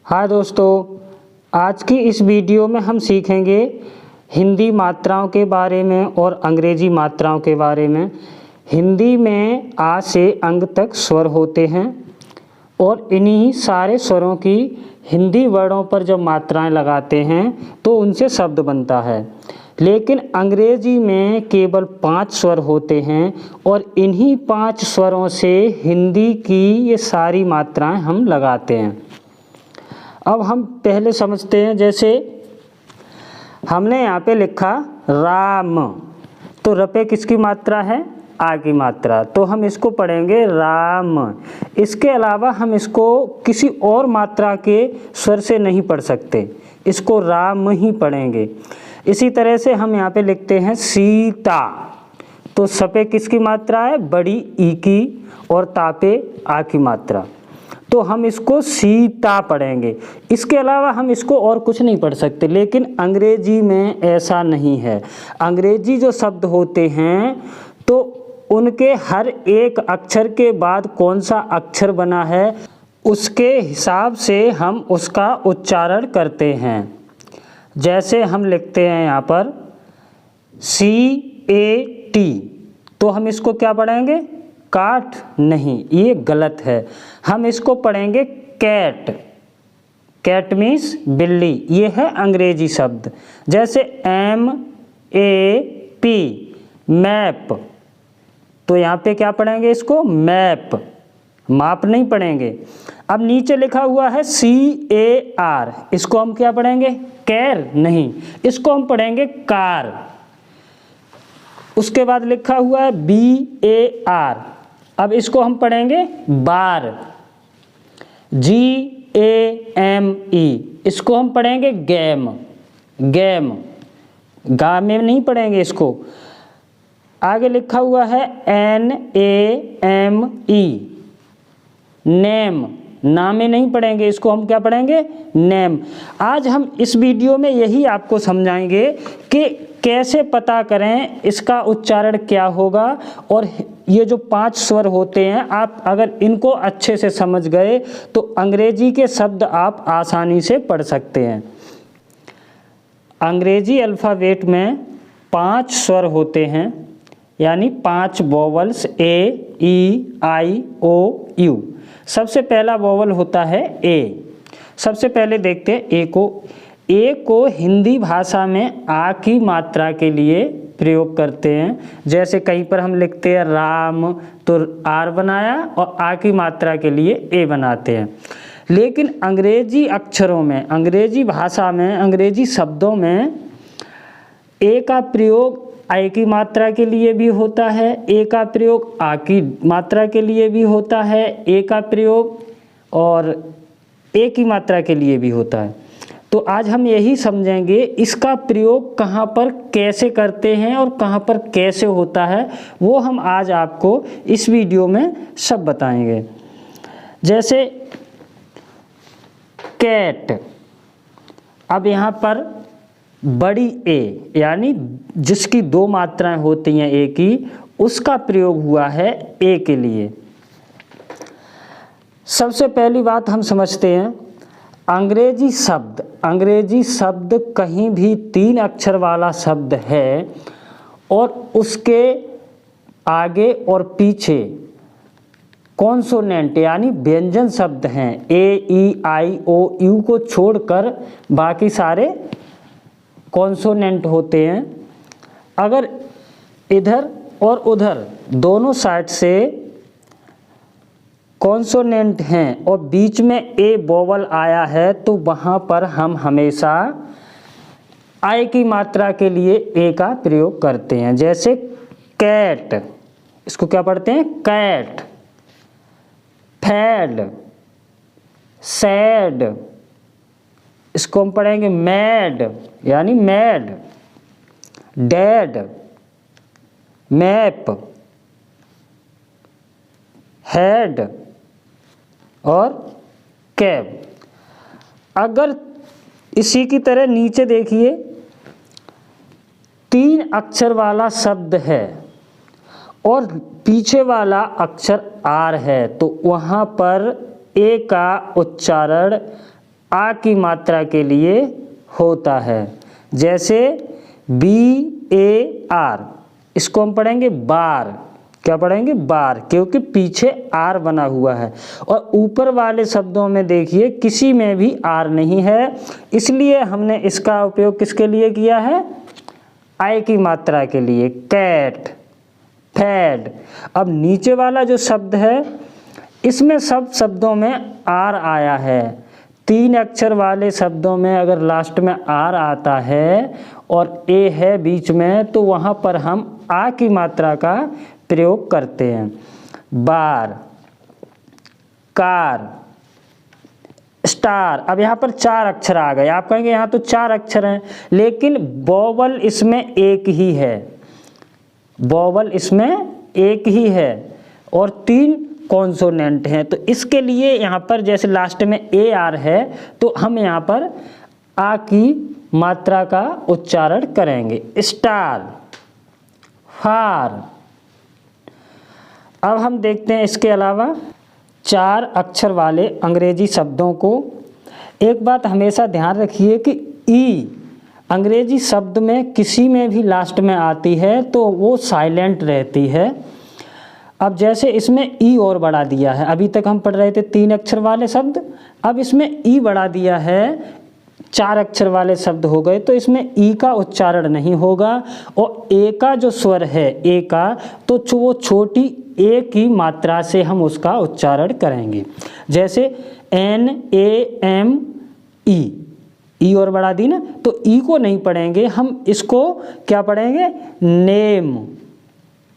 हाँ दोस्तों, आज की इस वीडियो में हम सीखेंगे हिंदी मात्राओं के बारे में और अंग्रेजी मात्राओं के बारे में। हिंदी में आ से अंग तक स्वर होते हैं और इन्हीं सारे स्वरों की हिंदी वर्णों पर जब मात्राएं लगाते हैं तो उनसे शब्द बनता है। लेकिन अंग्रेजी में केवल 5 स्वर होते हैं और इन्हीं 5 स्वरों से हिंदी की ये सारी मात्राएं हम लगाते हैं। अब हम पहले समझते हैं, जैसे हमने यहाँ पे लिखा राम, तो र पे किसकी मात्रा है? आ की मात्रा, तो हम इसको पढ़ेंगे राम। इसके अलावा हम इसको किसी और मात्रा के स्वर से नहीं पढ़ सकते, इसको राम ही पढ़ेंगे। इसी तरह से हम यहाँ पे लिखते हैं सीता, तो स पे किसकी मात्रा है? बड़ी ई की, और ता पे आ की मात्रा, तो हम इसको सीता पढ़ेंगे। इसके अलावा हम इसको और कुछ नहीं पढ़ सकते। लेकिन अंग्रेजी में ऐसा नहीं है। अंग्रेजी जो शब्द होते हैं तो उनके हर एक अक्षर के बाद कौन सा अक्षर बना है उसके हिसाब से हम उसका उच्चारण करते हैं। जैसे हम लिखते हैं यहाँ पर CAT, तो हम इसको क्या पढ़ेंगे? काट नहीं, ये गलत है। हम इसको पढ़ेंगे कैट। कैट मीन्स बिल्ली, ये है अंग्रेजी शब्द। जैसे MAP, मैप, तो यहाँ पे क्या पढ़ेंगे? इसको मैप, माप नहीं पढ़ेंगे। अब नीचे लिखा हुआ है CAR, इसको हम क्या पढ़ेंगे? कैर नहीं, इसको हम पढ़ेंगे कार। उसके बाद लिखा हुआ है BAR, अब इसको हम पढ़ेंगे बार। GAME, इसको हम पढ़ेंगे गैम। गैम, गा में नहीं पढ़ेंगे इसको। आगे लिखा हुआ है NAME, नेम, ना में नहीं पढ़ेंगे, इसको हम क्या पढ़ेंगे? नेम। आज हम इस वीडियो में यही आपको समझाएंगे कि कैसे पता करें इसका उच्चारण क्या होगा। और ये जो 5 स्वर होते हैं, आप अगर इनको अच्छे से समझ गए तो अंग्रेजी के शब्द आप आसानी से पढ़ सकते हैं। अंग्रेजी अल्फ़ाबेट में 5 स्वर होते हैं, यानी 5 vowels, A, E, I, O, U। सबसे पहला वोवल होता है ए। सबसे पहले देखते हैं ए को। ए को हिंदी भाषा में आ की मात्रा के लिए प्रयोग करते हैं। जैसे कहीं पर हम लिखते हैं राम, तो आर बनाया और आ की मात्रा के लिए ए बनाते हैं। लेकिन अंग्रेजी अक्षरों में, अंग्रेजी भाषा में, अंग्रेजी शब्दों में ए का प्रयोग आई की मात्रा के लिए भी होता है, ए का प्रयोग आ की मात्रा के लिए भी होता है, ए का प्रयोग और ए की मात्रा के लिए भी होता है। तो आज हम यही समझेंगे इसका प्रयोग कहाँ पर कैसे करते हैं और कहाँ पर कैसे होता है, वो हम आज आपको इस वीडियो में सब बताएंगे। जैसे कैट, अब यहाँ पर बड़ी ए, यानी जिसकी 2 मात्राएं होती हैं ए की, उसका प्रयोग हुआ है ए के लिए। सबसे पहली बात हम समझते हैं, अंग्रेजी शब्द कहीं भी 3 अक्षर वाला शब्द है और उसके आगे और पीछे कॉन्सोनेंट यानी व्यंजन शब्द हैं, A, E, I, O, U को छोड़कर बाकी सारे कॉन्सोनेंट होते हैं। अगर इधर और उधर दोनों साइड से कॉन्सोनेंट हैं और बीच में ए वोवल आया है, तो वहाँ पर हम हमेशा आई की मात्रा के लिए ए का प्रयोग करते हैं। जैसे कैट, इसको क्या पढ़ते हैं? कैट। फैड, सैड, इसको हम पढ़ेंगे मैड, यानी मैड। डैड, मैप, हेड और कैब। अगर इसी की तरह नीचे देखिए 3 अक्षर वाला शब्द है और पीछे वाला अक्षर आर है, तो वहाँ पर ए का उच्चारण आ की मात्रा के लिए होता है। जैसे BAR, इसको हम पढ़ेंगे बार। क्या पढ़ेंगे? बार, क्योंकि पीछे आर बना हुआ है। और ऊपर वाले शब्दों में देखिए किसी में भी आर नहीं है, इसलिए हमने इसका उपयोग किसके लिए किया है? आय की मात्रा के लिए। Cat, fad. अब नीचे वाला जो शब्द है इसमें सब शब्दों में आर आया है। 3 अक्षर वाले शब्दों में अगर लास्ट में आर आता है और ए है बीच में, तो वहाँ पर हम आ की मात्रा का प्रयोग करते हैं। बार, कार, स्टार। अब यहाँ पर 4 अक्षर आ गए। आप कहेंगे यहाँ तो 4 अक्षर हैं, लेकिन वोवल इसमें एक ही है। वोवल इसमें एक ही है और 3 कॉन्सोनेंट हैं। तो इसके लिए यहाँ पर जैसे लास्ट में AR है, तो हम यहाँ पर आ की मात्रा का उच्चारण करेंगे। स्टार, फार। अब हम देखते हैं इसके अलावा 4 अक्षर वाले अंग्रेजी शब्दों को। एक बात हमेशा ध्यान रखिए कि ई अंग्रेजी शब्द में किसी में भी लास्ट में आती है तो वो साइलेंट रहती है। अब जैसे इसमें ई और बढ़ा दिया है, अभी तक हम पढ़ रहे थे 3 अक्षर वाले शब्द, अब इसमें ई बढ़ा दिया है, 4 अक्षर वाले शब्द हो गए, तो इसमें ई का उच्चारण नहीं होगा। और ए का जो स्वर है, ए का, तो वो छोटी ए की मात्रा से हम उसका उच्चारण करेंगे। जैसे NAME, ई और बढ़ा दी ना, तो ई को नहीं पढ़ेंगे हम, इसको क्या पढ़ेंगे? नेम,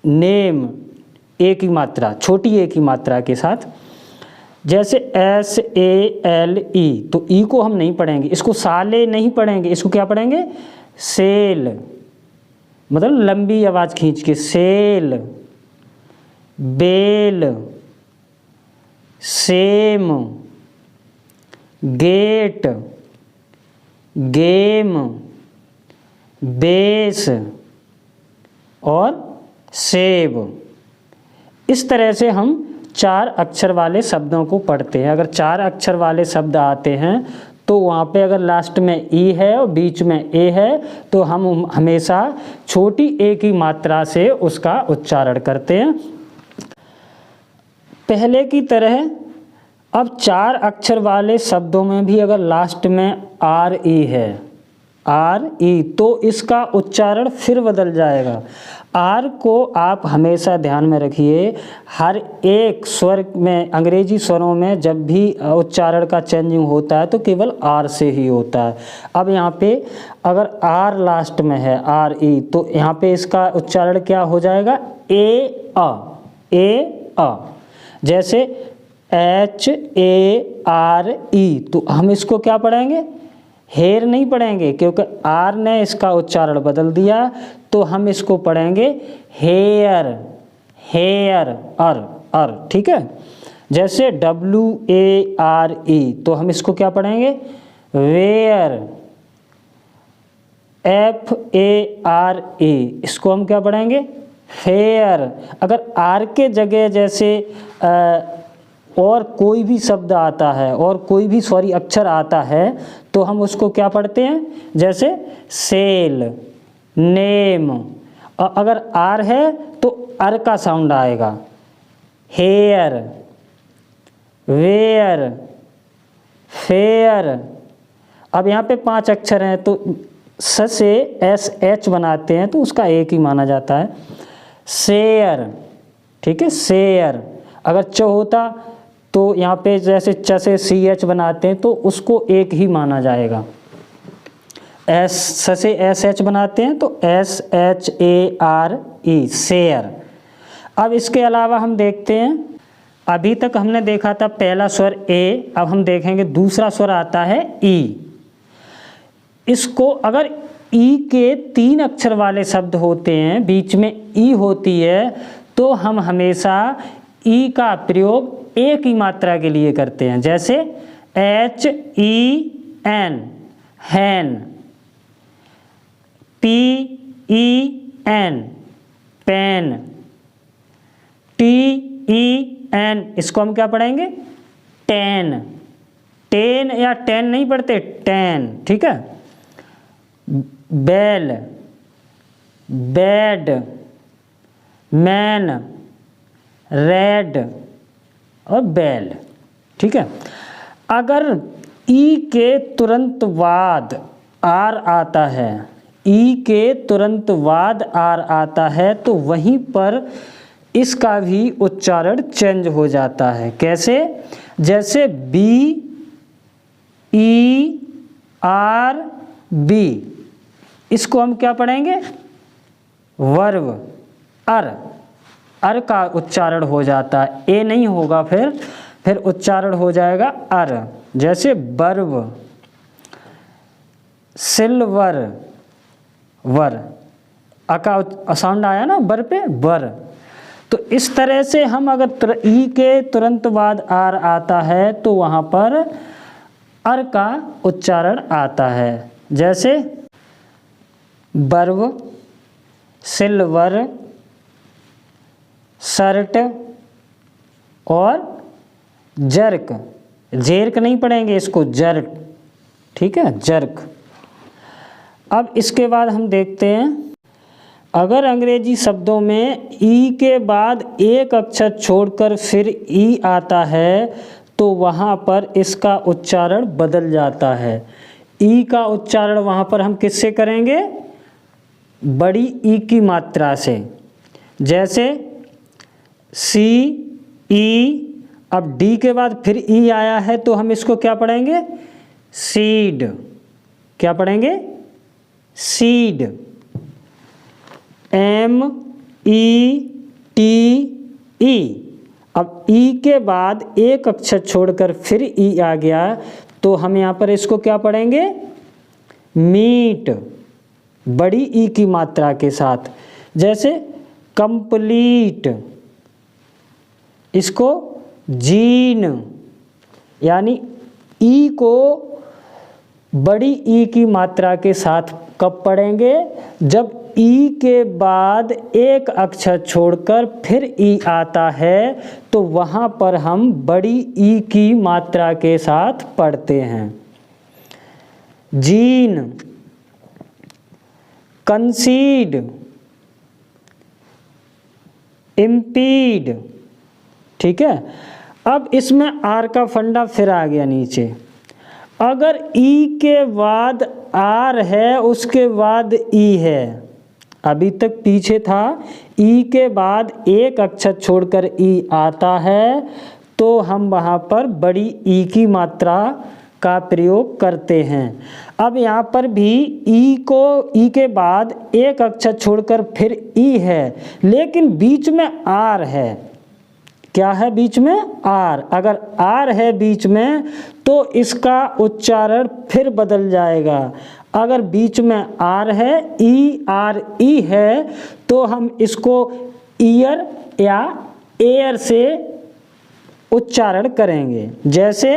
नेम, ए की मात्रा, छोटी ए की मात्रा के साथ। जैसे SALE, तो ई को हम नहीं पढ़ेंगे, इसको साले नहीं पढ़ेंगे, इसको क्या पढ़ेंगे? सेल, मतलब लंबी आवाज़ खींच के। Sale, bale, same, gate, game, base और सेब। इस तरह से हम 4 अक्षर वाले शब्दों को पढ़ते हैं। अगर 4 अक्षर वाले शब्द आते हैं तो वहाँ पे अगर लास्ट में ई है और बीच में ए है, तो हम हमेशा छोटी ए की मात्रा से उसका उच्चारण करते हैं। पहले की तरह अब 4 अक्षर वाले शब्दों में भी अगर लास्ट में RE है, RE, तो इसका उच्चारण फिर बदल जाएगा। आर को आप हमेशा ध्यान में रखिए, हर एक स्वर में, अंग्रेजी स्वरों में जब भी उच्चारण का चेंजिंग होता है तो केवल आर से ही होता है। अब यहाँ पे अगर आर लास्ट में है, RE, तो यहाँ पे इसका उच्चारण क्या हो जाएगा? A। जैसे HARE, तो हम इसको क्या पढ़ेंगे? हेर नहीं पढ़ेंगे, क्योंकि आर ने इसका उच्चारण बदल दिया, तो हम इसको पढ़ेंगे हेयर, हेयर, अर। ठीक है। जैसे WARE, तो हम इसको क्या पढ़ेंगे? वेयर। FARE, इसको हम क्या पढ़ेंगे? फेयर। अगर आर के जगह जैसे और कोई भी शब्द आता है और कोई भी अक्षर आता है, तो हम उसको क्या पढ़ते हैं? जैसे सेल, नेम। अगर आर है तो अर का साउंड आएगा। Hair, where, fair. अब यहाँ पे 5 अक्षर हैं, तो स से SH बनाते हैं, तो उसका एक ही माना जाता है। शेयर, ठीक है, शेयर। अगर च होता तो यहाँ पे जैसे च से CH बनाते हैं, तो उसको एक ही माना जाएगा। स से SH बनाते हैं, तो SHARE, शेयर। अब इसके अलावा हम देखते हैं, अभी तक हमने देखा था पहला स्वर ए, अब हम देखेंगे दूसरा स्वर आता है ई। इसको अगर ई के 3 अक्षर वाले शब्द होते हैं, बीच में ई होती है, तो हम हमेशा ई का प्रयोग ए की मात्रा के लिए करते हैं। जैसे HEN, हैन, PEN, पेन, TEN, इसको हम क्या पढ़ेंगे? टेन। टेन या टेन नहीं पढ़ते, टेन, ठीक है। बैल, बेड, मैन, रेड और बैल, ठीक है। अगर ई के तुरंत बाद आर आता है, ई के तुरंत बाद आर आता है तो वहीं पर इसका भी उच्चारण चेंज हो जाता है। कैसे? जैसे बी ई आर बी, इसको हम क्या पढ़ेंगे? वर्ब, अर का उच्चारण हो जाता है, ए नहीं होगा, फिर उच्चारण हो जाएगा अर। जैसे बर्ब, सिल्वर, वर, का साउंड आया ना बर पे, बर। तो इस तरह से हम अगर ई के तुरंत बाद आर आता है तो वहाँ पर अर का उच्चारण आता है। जैसे बर्ब, सिल्वर, शर्ट और जर्क, जेर्क नहीं पढ़ेंगे इसको, जर्क, ठीक है, जर्क। अब इसके बाद हम देखते हैं, अगर अंग्रेजी शब्दों में ई के बाद एक अक्षर छोड़कर फिर ई आता है तो वहाँ पर इसका उच्चारण बदल जाता है। ई का उच्चारण वहाँ पर हम किससे करेंगे? बड़ी ई की मात्रा से। जैसे सी ई, अब डी के बाद फिर ई आया है तो हम इसको क्या पढ़ेंगे? सीड, क्या पढ़ेंगे? Seed. M E T E, अब ई के बाद एक अक्षर छोड़कर फिर ई आ गया तो हम यहाँ पर इसको क्या पढ़ेंगे? मीट, बड़ी ई की मात्रा के साथ। जैसे कंप्लीट, इसको जीन, यानी ई को बड़ी ई की मात्रा के साथ कब पढ़ेंगे? जब ई के बाद एक अक्षर छोड़कर फिर ई आता है तो वहाँ पर हम बड़ी ई की मात्रा के साथ पढ़ते हैं। जीन, कंसीड, इम्पीड, ठीक है। अब इसमें आर का फंडा फिर आ गया नीचे। अगर ई के बाद आर है उसके बाद ई है, अभी तक पीछे था ई के बाद एक अक्षर छोड़कर ई आता है तो हम वहाँ पर बड़ी ई की मात्रा का प्रयोग करते हैं। अब यहाँ पर भी ई के बाद एक अक्षर छोड़कर फिर ई है लेकिन बीच में आर है। क्या है बीच में? आर। अगर आर है बीच में तो इसका उच्चारण फिर बदल जाएगा। अगर बीच में आर है, ई आर ई है, तो हम इसको ईयर या एयर से उच्चारण करेंगे। जैसे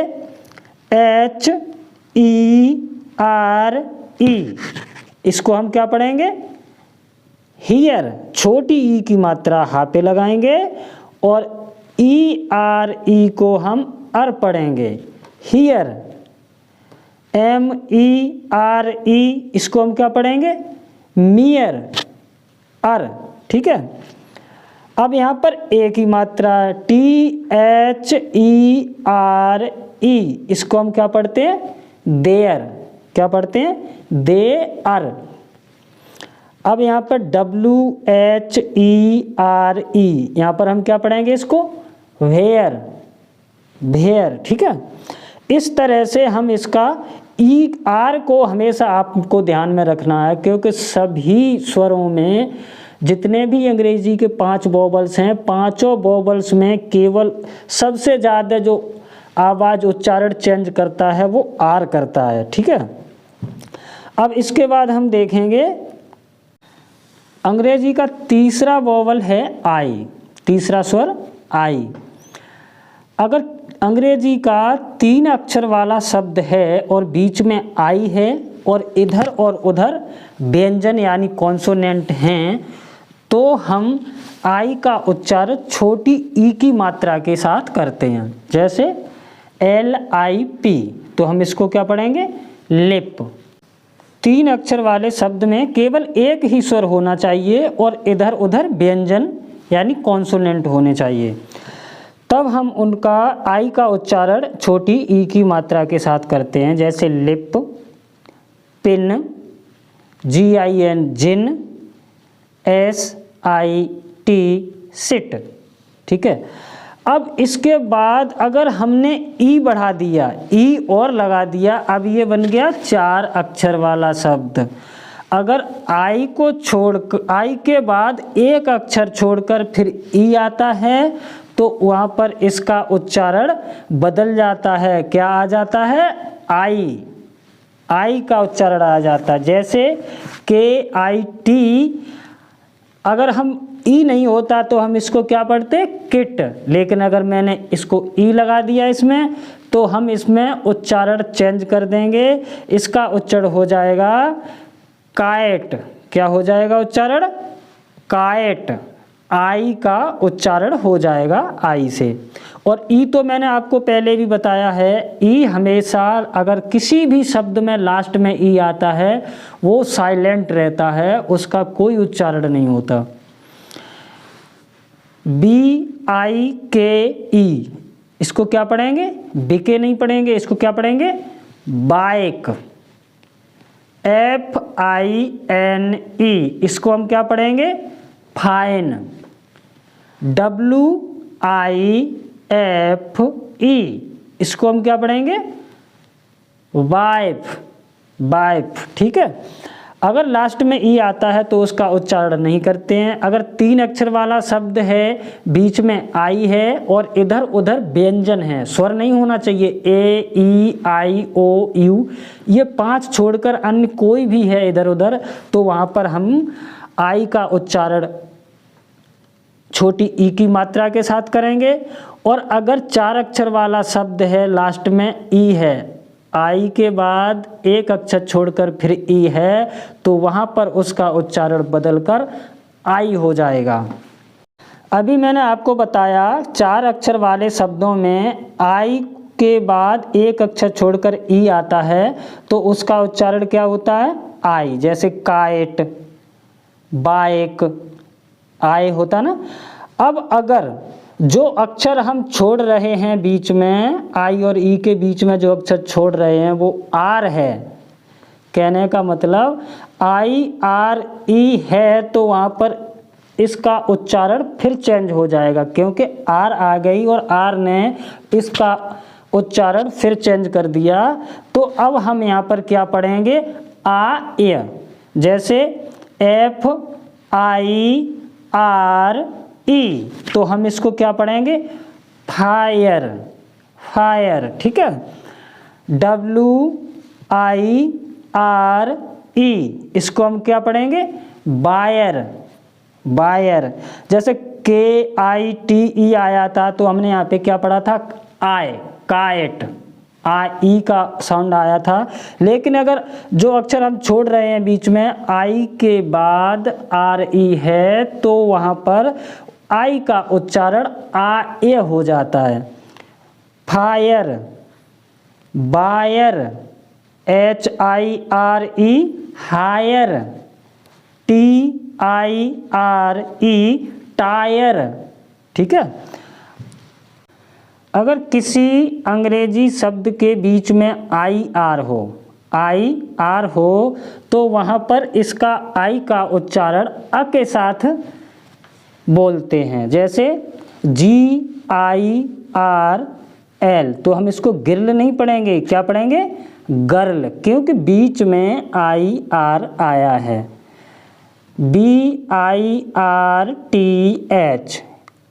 एच ई आर ई, इसको हम क्या पढ़ेंगे? हियर, छोटी ई की मात्रा हा पे लगाएंगे और ई आर ई को हम अर पढ़ेंगे, here. M E R E, इसको हम क्या पढ़ेंगे? मियर, अर, ठीक है। अब यहाँ पर ए की मात्रा T H E R E, इसको हम क्या पढ़ते हैं? देयर, क्या पढ़ते हैं? दे अर। अब यहाँ पर डब्ल्यू एच ई आर ई, यहाँ पर हम क्या पढ़ेंगे इसको? वेयर, भेयर, ठीक है। इस तरह से हम इसका ई आर को हमेशा आपको ध्यान में रखना है क्योंकि सभी स्वरों में जितने भी अंग्रेजी के 5 वोवल्स हैं, पांचों वोवल्स में केवल सबसे ज़्यादा जो आवाज़ उच्चारण चेंज करता है वो आर करता है, ठीक है। अब इसके बाद हम देखेंगे अंग्रेजी का तीसरा वोवल है आई, तीसरा स्वर आई। अगर अंग्रेजी का 3 अक्षर वाला शब्द है और बीच में आई है और इधर और उधर व्यंजन यानी कॉन्सोनेंट हैं तो हम आई का उच्चारण छोटी ई की मात्रा के साथ करते हैं। जैसे LIP, तो हम इसको क्या पढ़ेंगे? लिप। 3 अक्षर वाले शब्द में केवल एक ही स्वर होना चाहिए और इधर उधर व्यंजन यानी कॉन्सोनेंट होने चाहिए, तब हम उनका आई का उच्चारण छोटी ई की मात्रा के साथ करते हैं। जैसे लिप, पिन, GIN जिन, SIT सिट। ठीक है। अब इसके बाद अगर हमने ई बढ़ा दिया, ई और लगा दिया, अब ये बन गया 4 अक्षर वाला शब्द। अगर आई को छोड़, आई के बाद एक अक्षर छोड़कर फिर ई आता है तो वहाँ पर इसका उच्चारण बदल जाता है। क्या आ जाता है? आई का उच्चारण आ जाता है। जैसे KIT, अगर हम ई नहीं होता तो हम इसको क्या पढ़ते? किट। लेकिन अगर मैंने इसको ई लगा दिया इसमें, तो हम इसमें उच्चारण चेंज कर देंगे। इसका उच्चारण हो जाएगा काएट। क्या हो जाएगा उच्चारण? काएट। आई का उच्चारण हो जाएगा आई से। और ई तो मैंने आपको पहले भी बताया है, ई हमेशा अगर किसी भी शब्द में लास्ट में ई आता है वो साइलेंट रहता है, उसका कोई उच्चारण नहीं होता। BIKE, इसको क्या पढ़ेंगे? बिके नहीं पढ़ेंगे, इसको क्या पढ़ेंगे? बाइक। FINE, इसको हम क्या पढ़ेंगे? फाइन। WIFE, इसको हम क्या पढ़ेंगे? वाइफ। ठीक है। अगर लास्ट में ई आता है तो उसका उच्चारण नहीं करते हैं। अगर 3 अक्षर वाला शब्द है, बीच में आई है और इधर उधर व्यंजन है, स्वर नहीं होना चाहिए, AEIOU, ये 5 छोड़कर अन्य कोई भी है इधर उधर, तो वहाँ पर हम आई का उच्चारण छोटी ई की मात्रा के साथ करेंगे। और अगर 4 अक्षर वाला शब्द है, लास्ट में ई है, आई के बाद एक अक्षर छोड़कर फिर ई है, तो वहाँ पर उसका उच्चारण बदलकर आई हो जाएगा। अभी मैंने आपको बताया 4 अक्षर वाले शब्दों में आई के बाद एक अक्षर छोड़कर ई आता है तो उसका उच्चारण क्या होता है? आई। जैसे काइट, बाइक, आई होता ना। अब अगर जो अक्षर हम छोड़ रहे हैं बीच में, आई और ई के बीच में जो अक्षर छोड़ रहे हैं वो आर है, कहने का मतलब IRE है, तो वहाँ पर इसका उच्चारण फिर चेंज हो जाएगा, क्योंकि आर आ गई और आर ने इसका उच्चारण फिर चेंज कर दिया। तो अब हम यहाँ पर क्या पढ़ेंगे? ए। जैसे FIRE, तो हम इसको क्या पढ़ेंगे? फायर। ठीक है। WIRE, इसको हम क्या पढ़ेंगे? बायर। जैसे KITE आया था तो हमने यहाँ पे क्या पढ़ा था? काएट। आई का साउंड आया था। लेकिन अगर जो अक्षर हम छोड़ रहे हैं बीच में, आई के बाद RE है, तो वहाँ पर आई का उच्चारण ए हो जाता है। Fire, buyer, HIRE, hire, TIRE, tyre. ठीक है। अगर किसी अंग्रेजी शब्द के बीच में IR हो तो वहाँ पर इसका आई का उच्चारण अ के साथ बोलते हैं। जैसे GIRL, तो हम इसको गिर्ल नहीं पढ़ेंगे, क्या पढ़ेंगे? गर्ल, क्योंकि बीच में IR आया है। BIRTH,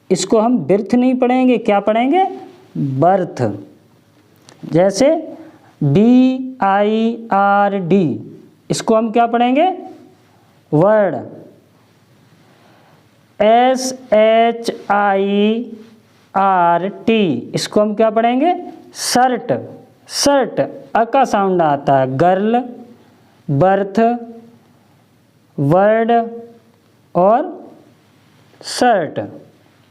इसको हम बिर्थ नहीं पढ़ेंगे, क्या पढ़ेंगे? बर्थ। जैसे BIRD, इसको हम क्या पढ़ेंगे? वर्ड। SHIRT, इसको हम क्या पढ़ेंगे? शर्ट। अ का साउंड आता है। गर्ल, बर्थ, वर्ड और शर्ट।